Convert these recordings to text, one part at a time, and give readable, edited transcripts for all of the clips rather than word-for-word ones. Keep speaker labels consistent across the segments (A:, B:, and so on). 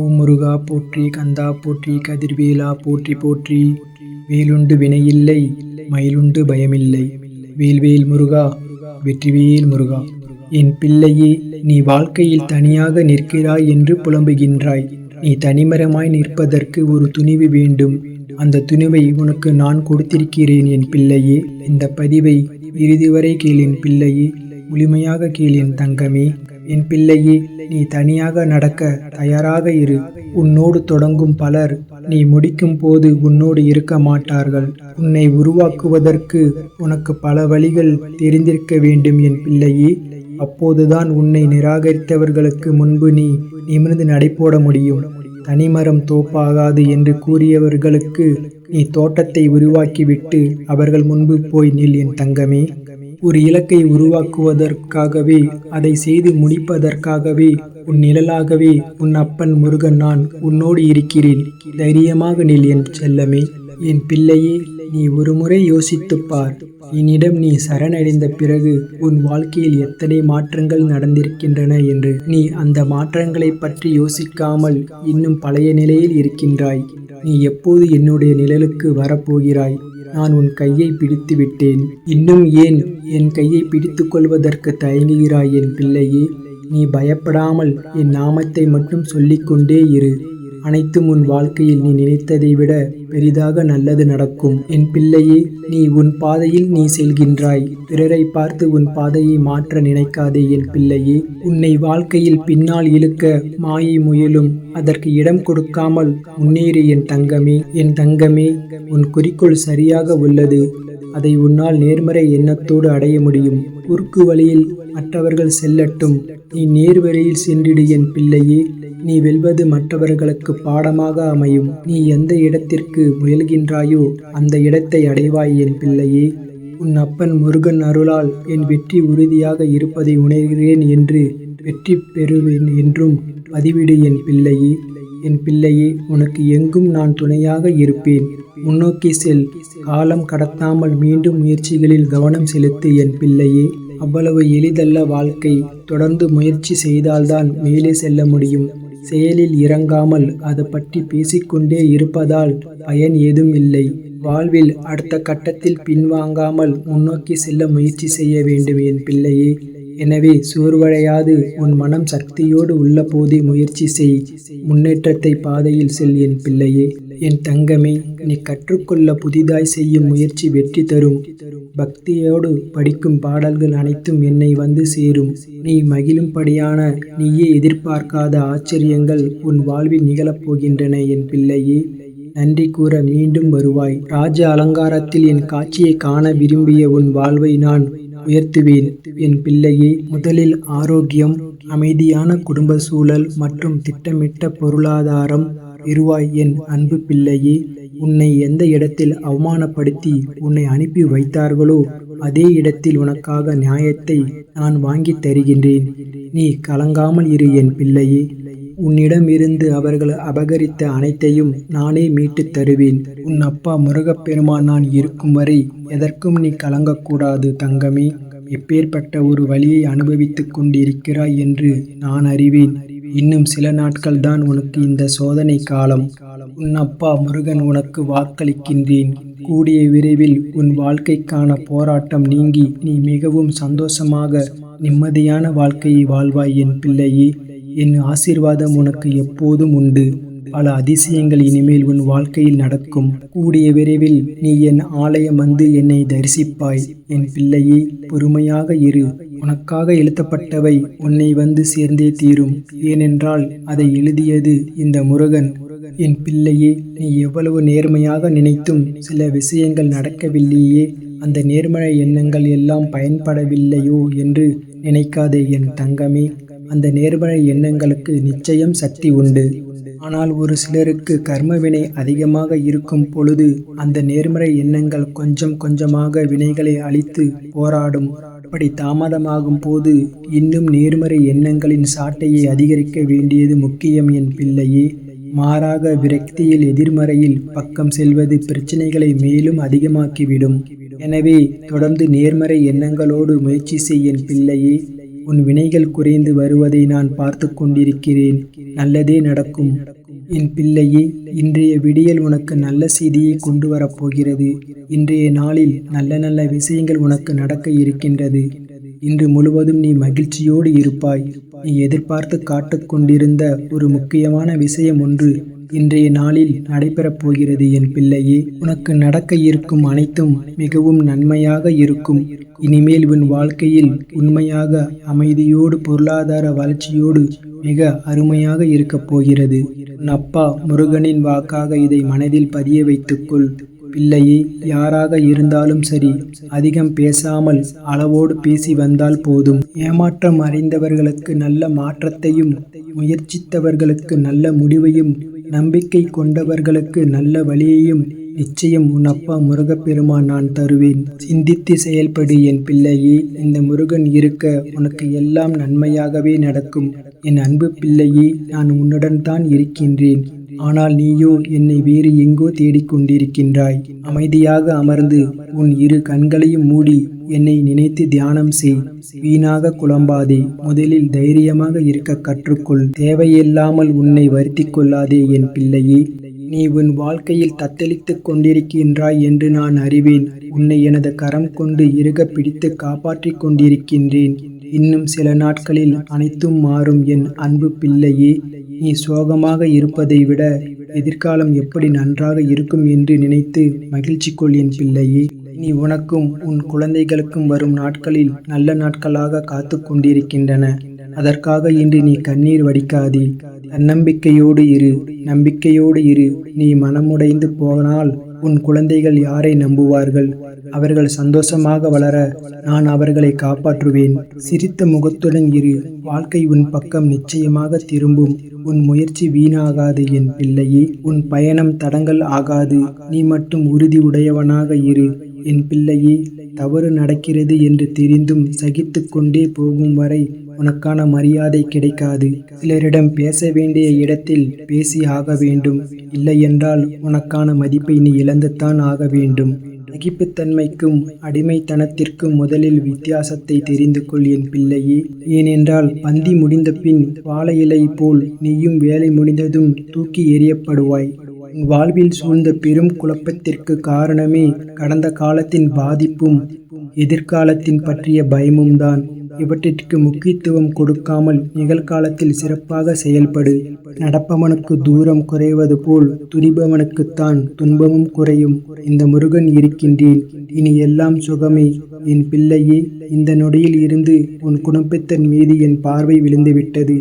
A: ஓம் முருகா போற்றி, கந்தா போற்றி, கதிர்வேலா போற்றி போற்றி. வேலுண்டு வினையில்லை, மயிலுண்டு பயமில்லை. வேல்வேல் முருகா, வெற்றிவேல் முருகா. என் பிள்ளையே, நீ வாழ்க்கையில் தனியாக நிற்கிறாய் என்று புலம்புகின்றாய். நீ தனிமரமாய் நிற்பதற்கு ஒரு துணிவு வேண்டும். அந்த துணிவை உனக்கு நான் கொடுத்திருக்கிறேன் என் பிள்ளையே. இந்த பதிவை இறுதிவரை கேள் என் பிள்ளையே. முழுமையாக கேள் என் தங்கமே. என் பிள்ளையே, நீ தனியாக நடக்க தயாராக இரு. உன்னோடு தொடங்கும் பலர் நீ முடிக்கும் போது உன்னோடு இருக்க மாட்டார்கள். உன்னை உருவாக்குவதற்கு உனக்கு பல வழிகள் தெரிந்திருக்க வேண்டும் என் பிள்ளையே. அப்போதுதான் உன்னை நிராகரித்தவர்களுக்கு முன்பு நீ நிமிர்ந்து நடைபோட முடியும். தனிமரம் தோப்பாகாது என்று கூறியவர்களுக்கு நீ தோட்டத்தை உருவாக்கிவிட்டு அவர்கள் முன்பு போய் நில் என் தங்கமே. ஒரு இலக்கை உருவாக்குவதற்காகவே, அதை செய்து முடிப்பதற்காகவே, உன் நிழலாகவே உன் அப்பன் முருகன் நான் உன்னோடு இருக்கிறேன். தைரியமாக நில் என் செல்லமே. என் பிள்ளையே, நீ ஒருமுறை யோசித்துப் பார். என்னிடம் நீ சரணடைந்த பிறகு உன் வாழ்க்கையில் எத்தனை மாற்றங்கள் நடந்திருக்கின்றன என்று. நீ அந்த மாற்றங்களை பற்றி யோசிக்காமல் இன்னும் பழைய நிலையில் இருக்கின்றாய். நீ எப்போது என்னுடைய நிழலுக்கு வரப்போகிறாய்? நான் உன் கையை பிடித்து விட்டேன். இன்னும் ஏன் என் கையை பிடித்து கொள்வதற்கு தயங்குகிறாய் என் பிள்ளையே? நீ பயப்படாமல் என் நாமத்தை மட்டும் சொல்லிக்கொண்டே இரு. அனைத்தும் உன் வாழ்க்கையில் நீ நினைத்ததை விட பெரிதாக நல்லது நடக்கும் என் பிள்ளையே. நீ உன் பாதையில் நீ செல்கின்றாய். பிறரை பார்த்து உன் பாதையை மாற்ற நினைக்காதே என் பிள்ளையே. உன்னை வாழ்க்கையில் பின்னால் இழுக்க மாயை முயலும். அதற்கு இடம் கொடுக்காமல் முன்னேறு என் தங்கமே. என் தங்கமே, உன் குறிக்கோள் சரியாக உள்ளது. அதை உன்னால் நேர்மறை எண்ணத்தோடு அடைய முடியும். குறுக்கு வழியில் மற்றவர்கள் செல்லட்டும், நீ நேர்வழியில் சென்றிடு என் பிள்ளையே. நீ வெல்வது மற்றவர்களுக்கு பாடமாக அமையும். நீ எந்த இடத்திற்கு முயல்கின்றாயோ அந்த இடத்தை அடைவாய் என் பிள்ளையே. உன் அப்பன் முருகன் அருளால் என் வெற்றி உறுதியாக இருப்பதை உணர்கிறேன் என்று வெற்றி பெறுவேன் என்றும் பதிவிடு என் பிள்ளையே. என் பிள்ளையே, உனக்கு எங்கும் நான் துணையாக இருப்பேன். முன்னோக்கி செல். காலம் கடத்தாமல் மீண்டும் முயற்சிகளில் கவனம் செலுத்து என் பிள்ளையே. அவ்வளவு எளிதல்ல வாழ்க்கை. தொடர்ந்து முயற்சி செய்தால்தான் மேலே செல்ல முடியும். செயலில் இறங்காமல் அது பற்றி பேசிக்கொண்டே இருப்பதால் பயன் ஏதும் இல்லை. வாழ்வில் அடுத்த கட்டத்தில் பின்வாங்காமல் முன்னோக்கி செல்ல முயற்சி செய்ய வேண்டும் என் பிள்ளையே. எனவே சோர்வடையாது உன் மனம் சக்தியோடு உள்ள போதே முயற்சி செய். முன்னேற்றத்தை பாதையில் செல் என் பிள்ளையே. என் தங்கமே, நீ கற்றுக்கொள்ள புதிதாய் செய்யும் முயற்சி வெற்றி தரும். பக்தியோடு படிக்கும் பாடல்கள் அனைத்தும் என்னை வந்து சேரும். நீ மகிழும்படியான, நீயே எதிர்பார்க்காத ஆச்சரியங்கள் உன் வாழ்வில் நிகழப்போகின்றன என் பிள்ளையே. நன்றி கூற மீண்டும் வருவாய். ராஜ அலங்காரத்தில் என் காட்சியை காண விரும்பிய உன் வாழ்வை நான் உயர்த்துவேன் என் பிள்ளையே. முதலில் ஆரோக்கியம், அமைதியான குடும்ப சூழல் மற்றும் திட்டமிட்ட பொருளாதாரம் பெறுவாய் என் அன்பு பிள்ளையே. உன்னை எந்த இடத்தில் அவமானப்படுத்தி உன்னை அனுப்பி வைத்தார்களோ அதே இடத்தில் உனக்காக நியாயத்தை நான் வாங்கி தருகின்றேன். நீ கலங்காமல் இரு என் பிள்ளையே. உன்னிடம் இருந்து அவர்கள் அபகரித்த அனைத்தையும் நானே மீட்டு தருவேன். உன் அப்பா முருகப்பெருமான் நான் இருக்கும் வரை எதற்கும் நீ கலங்கக்கூடாது தங்கமே. எப்பேற்பட்ட ஒரு வழியை அனுபவித்துக் கொண்டிருக்கிறாய் என்று நான் அறிவேன். இன்னும் சில நாட்கள் தான் உனக்கு இந்த சோதனை காலம். உன் அப்பா முருகன் உனக்கு வாக்களிக்கின்றேன். கூடிய விரைவில் உன் வாழ்க்கைக்கான போராட்டம் நீங்கி நீ மிகவும் சந்தோஷமாக நிம்மதியான வாழ்க்கையை வாழ்வாய் என் பிள்ளையே. என் ஆசீர்வாதம் உனக்கு எப்போதும் உண்டு. பல அதிசயங்கள் இனிமேல் உன் வாழ்க்கையில் நடக்கும். கூடிய விரைவில் நீ என் ஆலயம் வந்து என்னை தரிசிப்பாய் என் பிள்ளையே. பொறுமையாக இரு. உனக்காக எழுதப்பட்டவை உன்னை வந்து சேர்ந்தே தீரும். ஏனென்றால் அதை எழுதியது இந்த முருகன். என் பிள்ளையே, நீ எவ்வளவு நேர்மையாக நினைத்தும் சில விஷயங்கள் நடக்கவில்லையே, அந்த நேர்மறை எண்ணங்கள் எல்லாம் பயன்படவில்லையோ என்று நினைக்காதே என் தங்கமே. அந்த நேர்மறை எண்ணங்களுக்கு நிச்சயம் சக்தி உண்டு. ஆனால் ஒரு சிலருக்கு கர்மவினை அதிகமாக இருக்கும் பொழுது அந்த நேர்மறை எண்ணங்கள் கொஞ்சம் கொஞ்சமாக வினைகளை அழித்து போராடும். அப்படி தாமதமாகும் போது இன்னும் நேர்மறை எண்ணங்களின் சாட்டையை அதிகரிக்க வேண்டியது முக்கியம் என் பிள்ளையே. மாறாக விரக்தியில் எதிர்மறையில் பக்கம் செல்வது பிரச்சனைகளை மேலும் அதிகமாக்கிவிடும். எனவே தொடர்ந்து நேர்மறை எண்ணங்களோடு முயற்சி செய் என் பிள்ளையே. உன் வினைகள் குறைந்து வருவதை நான் பார்த்து கொண்டிருக்கிறேன். நல்லதே நடக்கும். என் பிள்ளையே, இன்றைய விடியல் உனக்கு நல்ல செய்தியை கொண்டு வரப்போகிறது. இன்றைய நாளில் நல்ல நல்ல விஷயங்கள் உனக்கு நடக்க இருக்கின்றது. இன்று முழுவதும் நீ மகிழ்ச்சியோடு இருப்பாய். நீ எதிர்பார்த்து காத்துக் கொண்டிருந்த ஒரு முக்கியமான விஷயம் ஒன்று இன்றைய நாளில் நடைபெறப் போகிறது. என் பிள்ளையே, உனக்கு நடக்க இருக்கும் அனைத்தும் மிகவும் நன்மையாக இருக்கும். இனிமேல் உன் வாழ்க்கையில் உண்மையாக அமைதியோடு பொருளாதார வளர்ச்சியோடு மிக அருமையாக இருக்கப் போகிறது. உன் அப்பா முருகனின் வாக்காக இதை மனதில் பதிய வைத்துக்கொள். பிள்ளையே, யாராக இருந்தாலும் சரி, அதிகம் பேசாமல் அளவோடு பேசி வந்தால் போதும். ஏமாற்றம் அடைந்தவர்களுக்கு நல்ல மாற்றத்தையும், முயற்சித்தவர்களுக்கு நல்ல முடிவையும், நம்பிக்கை கொண்டவர்களுக்கு நல்ல வழியையும் நிச்சயம் உன் அப்பா முருகப்பெருமான் நான் தருவேன். சிந்தித்து செயல்படு என் பிள்ளையே. இந்த முருகன் இருக்க உனக்கு எல்லாம் நன்மையாகவே நடக்கும். என் அன்பு பிள்ளையே, நான் உன்னுடன் தான் இருக்கின்றேன். ஆனால் நீயோ என்னை வேறு எங்கோ தேடிக்கொண்டிருக்கின்றாய். அமைதியாக அமர்ந்து உன் இரு கண்களையும் மூடி என்னை நினைத்து தியானம் செய். வீணாக குழம்பாதே. முதலில் தைரியமாக இருக்க கற்றுக்கொள். தேவையில்லாமல் உன்னை வருத்திக் கொள்ளாதே என் பிள்ளையே. நீ உன் வாழ்க்கையில் தத்தளித்துக் கொண்டிருக்கின்றாய் என்று நான் அறிவேன். உன்னை எனது கரம் கொண்டு இறுக பிடித்து காப்பாற்றிக் கொண்டிருக்கின்றேன். இன்னும் சில நாட்களில் அனைத்தும் மாறும் என் அன்பு பிள்ளையே. நீ சோகமாக இருப்பதை விட எதிர்காலம் எப்படி நன்றாக இருக்கும் என்று நினைத்து மகிழ்ச்சி கொள் என் பிள்ளையே. நீ உனக்கும் உன் குழந்தைகளுக்கும் வரும் நாட்களில் நல்ல நாட்களாக காத்து கொண்டிருக்கின்றன. அதற்காக இன்று நீ கண்ணீர் வடிக்காதே. தன்னம்பிக்கையோடு இரு, நம்பிக்கையோடு இரு. நீ மனமுடைந்து போனால் உன் குழந்தைகள் யாரை நம்புவார்கள்? அவர்கள் சந்தோஷமாக வளர நான் அவர்களை காப்பாற்றுவேன். சிரித்த முகத்துடன் இரு. வாழ்க்கை உன் பக்கம் நிச்சயமாக திரும்பும். உன் முயற்சி வீணாகாது என் பிள்ளையே. உன் பயணம் தடங்கல் ஆகாது. நீ மட்டும் உறுதி உடையவனாக இரு என் பிள்ளையே. தவறு நடக்கிறது என்று தெரிந்தும் சகித்து கொண்டே போகும் வரை உனக்கான மரியாதை கிடைக்காது. சிலரிடம் பேச வேண்டிய இடத்தில் பேசி ஆக வேண்டும். இல்லையென்றால் உனக்கான மதிப்பை நீ இழந்துத்தான் ஆக வேண்டும். சகிப்புத்தன்மைக்கும் அடிமைத்தனத்திற்கும் முதலில் வித்தியாசத்தை தெரிந்து கொள் என் பிள்ளையே. ஏனென்றால் பந்தி முடிந்த பின் வாழை இலை போல் நீயும் வேலை முடிந்ததும் தூக்கி எறியப்படுவாய். உன் வாழ்வில் சூழ்ந்த பெரும் குழப்பத்திற்கு காரணமே கடந்த காலத்தின் பாதிப்பும் எதிர்காலத்தின் பற்றிய பயமும் தான். இவற்றிற்கு முக்கியத்துவம் கொடுக்காமல் நிகழ்காலத்தில் சிறப்பாக செயல்படு. நடப்பவனுக்கு தூரம் குறைவது போல் துடிப்பவனுக்குத்தான் துன்பமும் குறையும். இந்த முருகன் இருக்கின்றேன். இனி எல்லாம் சுகமே என் பிள்ளையே. இந்த நொடியில் இருந்து உன் குடும்பத்தின் மீது என் பார்வை விழுந்துவிட்டது.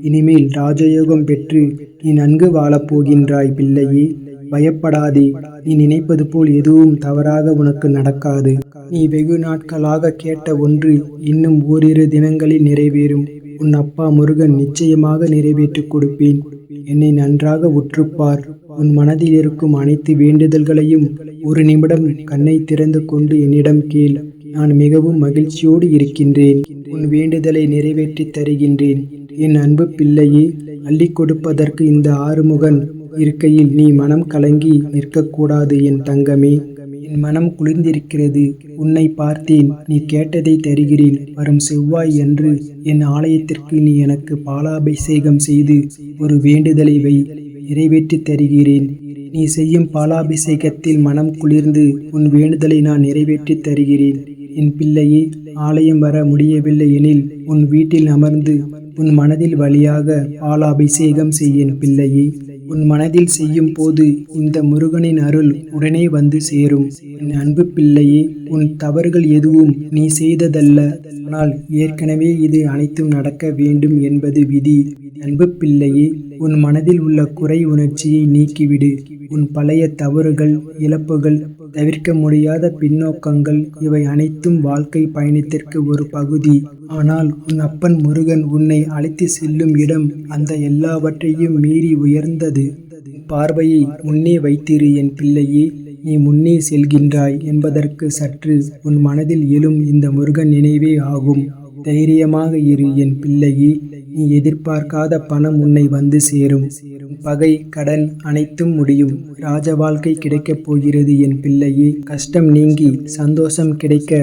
A: இனிமேல் ராஜயோகம் பெற்று நீ நன்கு வாழப்போகின்றாய் பிள்ளையே. பயப்படாதே. நீ நினைப்பது போல் எதுவும் தவறாக உனக்கு நடக்காது. நீ வெகு நாட்களாக கேட்ட ஒன்று இன்னும் ஓரிரு தினங்களில் நிறைவேறும். உன் அப்பா முருகன் நிச்சயமாக நிறைவேற்றிக் கொடுப்பேன். என்னை நன்றாக உற்றுப்பார். உன் மனதில் இருக்கும் அனைத்து வேண்டுதல்களையும் ஒரு நிமிடம் கண்ணை திறந்து கொண்டு என்னிடம் கேள். நான் மிகவும் மகிழ்ச்சியோடு இருக்கின்றேன். உன் வேண்டுதலை நிறைவேற்றி தருகின்றேன். என் அன்பு பிள்ளையே, அள்ளி கொடுப்பதற்கு இந்த ஆறுமுகன் இருக்கையில் நீ மனம் கலங்கி நிற்கக்கூடாது என் தங்கமே. என் மனம் குளிர்ந்திருக்கிறது. உன்னை பார்த்தேன். நீ கேட்டதை தருகிறேன். வரும் செவ்வாய் அன்று என் ஆலயத்திற்கு நீ எனக்கு பாலாபிஷேகம் செய்து ஒரு வேண்டுதலை வை. நிறைவேற்றி தருகிறேன். நீ செய்யும் பாலாபிஷேகத்தில் மனம் குளிர்ந்து உன் வேண்டுதலை நான் நிறைவேற்றி தருகிறேன். என் பிள்ளையே, ஆலயம் வர முடியவில்லை எனில் உன் வீட்டில் அமர்ந்து உன் மனதில் வழியாக பாலாபிஷேகம் செய்ய என் பிள்ளையே. உன் மனதில் செய்யும் போது இந்த முருகனின் அருள் உடனே வந்து சேரும். என் அன்பு பிள்ளையே, உன் தவறுகள் எதுவும் நீ செய்ததல்ல. ஆனால் ஏற்கனவே இது அனைத்தும் நடக்க வேண்டும் என்பது விதி. அன்பு பிள்ளையே, உன் மனதில் உள்ள குறை உணர்ச்சியை நீக்கிவிடு. உன் பழைய தவறுகள், இழப்புகள், தவிர்க்க முடியாத பின்னோக்கங்கள் இவை அனைத்தும் வாழ்க்கை பயணத்திற்கு ஒரு பகுதி. ஆனால் உன் அப்பன் முருகன் உன்னை அழைத்து செல்லும் இடம் அந்த எல்லாவற்றையும் மீறி உயர்ந்தது. பார்வையை முன்னே வைத்திரு என் பிள்ளையே. நீ முன்னே செல்கின்றாய் என்பதற்கு சற்று உன் மனதில் எழும் இந்த முருகன் நினைவே ஆகும். தைரியமாக இரு என் பிள்ளையே. நீ எதிர்பார்க்காத பணம் உன்னை வந்து சேரும். பகை கடன் அனைத்தும் முடியும். ராஜ வாழ்க்கை கிடைக்கப் போகிறது என் பிள்ளையே. கஷ்டம் நீங்கி சந்தோஷம் கிடைக்க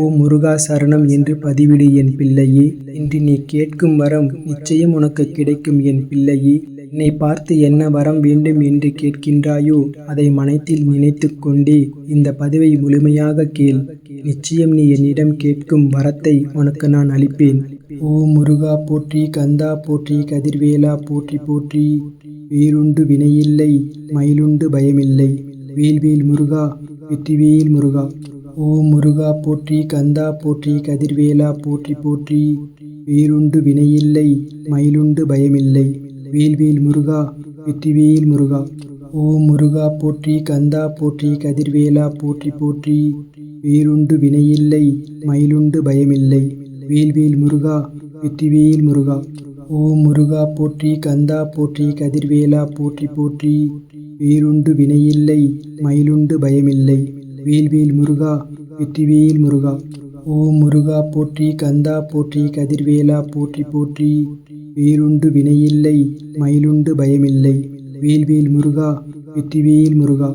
A: ஓம் முருகா சரணம் என்று பதிவிடு என் பிள்ளையே. இன்று நீ கேட்கும் வரம் நிச்சயம் உனக்கு கிடைக்கும் என் பிள்ளையே. என்னை பார்த்து என்ன வரம் வேண்டும் என்று கேட்கின்றாயோ அதை மனத்தில் நினைத்து கொண்டே இந்த பதிவை முழுமையாக கேள். நிச்சயம் நீ என்னிடம் கேட்கும் வரத்தை உனக்கு நான் அளிப்பேன். ஓம் முருகா போற்றி, கந்தா போற்றி, கதிர்வேலா போற்றி போற்றி. வேலுண்டு வினையில்லை, மயிலுண்டு பயமில்லை. வேல்வேல் முருகா, வெற்றிவேல் முருகா. ஓம் முருகா போற்றி, கந்தா போற்றி, கதிர்வேலா போற்றி போற்றி. வேலுண்டு வினையில்லை, மயிலுண்டு பயமில்லை. வேல்வேல் முருகா, வெற்றிவேல் முருகா. ஓம் முருகா போற்றி, கந்தா போற்றி, கதிர்வேலா போற்றி போற்றி. வேலுண்டு வினையில்லை, மயிலுண்டு பயமில்லை. வேல்வேல் முருகா, வெற்றிவேல் முருகா. ஓம் முருகா போற்றி, கந்தா போற்றி, கதிர்வேலா போற்றி போற்றி. வேலுண்டு வினையில்லை, மயிலுண்டு பயமில்லை. வேல்வேல் முருகா, வெற்றிவேல் முருகா. ஓம் முருகா போற்றி, கந்தா போற்றி, கதிர்வேலா போற்றி போற்றி. வேலுண்டு வினையில்லை, மயிலுண்டு பயமில்லை. வேல்வேல் முருகா, வெற்றிவேல் முருகா.